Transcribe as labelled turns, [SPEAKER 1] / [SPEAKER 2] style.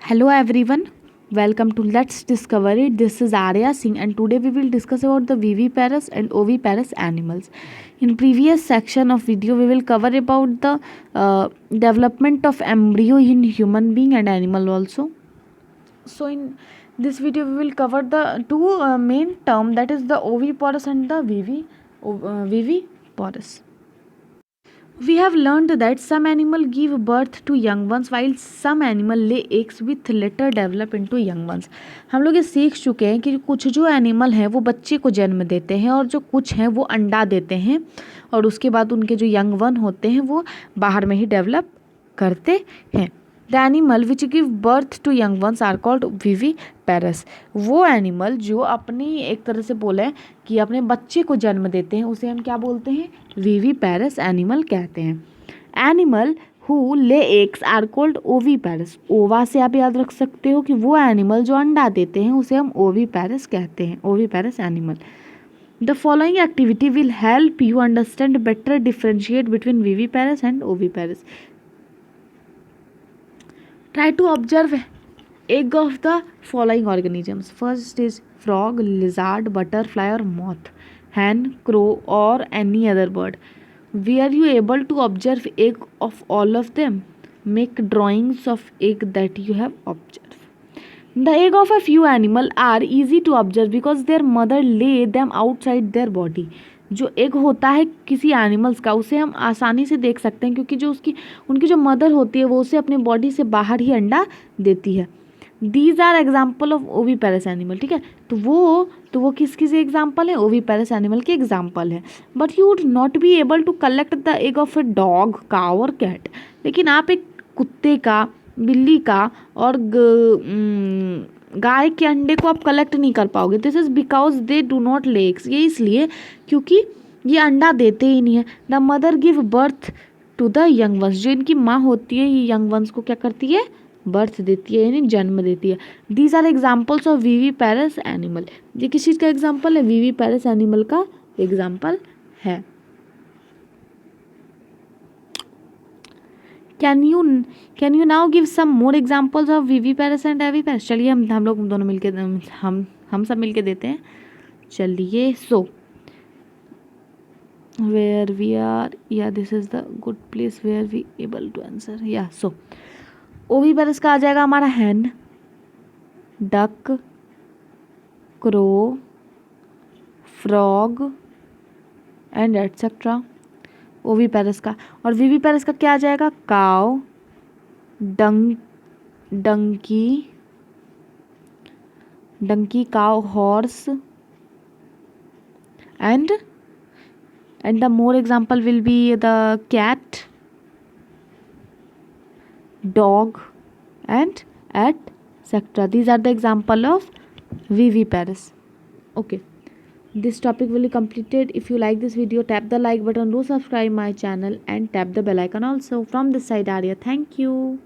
[SPEAKER 1] Hello everyone, welcome to Let's Discover It. This is Arya Singh and today we will discuss about the viviparous and oviparous animals. In previous section of video we will cover about the development of embryo in human being and animal also. So in this video we will cover the two main term, that is the oviparous and the viviparous. We have learned that some animal give birth to young ones while some animal lay eggs with later develop into young ones. हम लोग ये सीख चुके हैं कि कुछ जो animal हैं वो बच्चे को जन्म देते हैं और जो कुछ हैं वो अंडा देते हैं और उसके बाद उनके जो यंग वन होते हैं वो बाहर में ही डेवलप करते हैं. The animal which give birth to young ones are called viviparous. वो एनिमल जो अपनी एक तरह से बोले कि अपने बच्चे को जन्म देते हैं उसे हम क्या बोलते हैं, विविपेरस एनिमल कहते हैं. Animal who lay eggs are called oviparous. Ova से आप याद रख सकते हो कि वो एनिमल जो अंडा देते हैं उसे हम ओविपेरस कहते हैं, oviparous animal. The following activity will help you understand better differentiate between viviparous and oviparous. Try to observe egg of the following organisms. First is frog, lizard, butterfly or moth, hen, crow or any other bird. Were you able to observe egg of all of them? Make drawings of egg that you have observed. The egg of a few animal are easy to observe because their mother lay them outside their body. जो egg होता है किसी animals का उसे हम आसानी से देख सकते हैं क्योंकि जो उनकी जो मदर होती है वो उसे अपने बॉडी से बाहर ही अंडा देती है. These are example of oviparous animal. ठीक है, तो वो किस एग्जाम्पल है, ओविपेरस एनिमल के एग्जाम्पल है. But you would not be able to collect the egg of a dog, cow और कैट. लेकिन आप एक कुत्ते का, बिल्ली का और गाय के अंडे को आप कलेक्ट नहीं कर पाओगे. This is because they do not lay eggs. ये इसलिए क्योंकि ये अंडा देते ही नहीं है. The mother give birth to the young ones. जो इनकी माँ होती है ये यंग वंस को क्या करती है, बर्थ देती है, यानी जन्म देती है. These are examples of viviparous animal. ये किस चीज़ का एग्जाम्पल है, विविपेरस एनिमल का एग्जाम्पल है. Can you now give some more examples of viviparous and oviparous. चलिए हम लोग दोनों मिलके हम सब मिलके देते हैं. चलिए, so where we are, yeah this is the good place where we able to answer. Yeah so oviparous का आ जाएगा हमारा हैन, duck, crow, frog and etcetera. Oviparous का. और विविपेरस का क्या आ जाएगा, काव, डंकी, काव, horse and the more example will be the cat, dog and etc. These are the example of viviparous. Okay, this topic will be completed. If you like this video, tap the like button, do subscribe my channel and tap the bell icon also. From this side, Arya, thank you.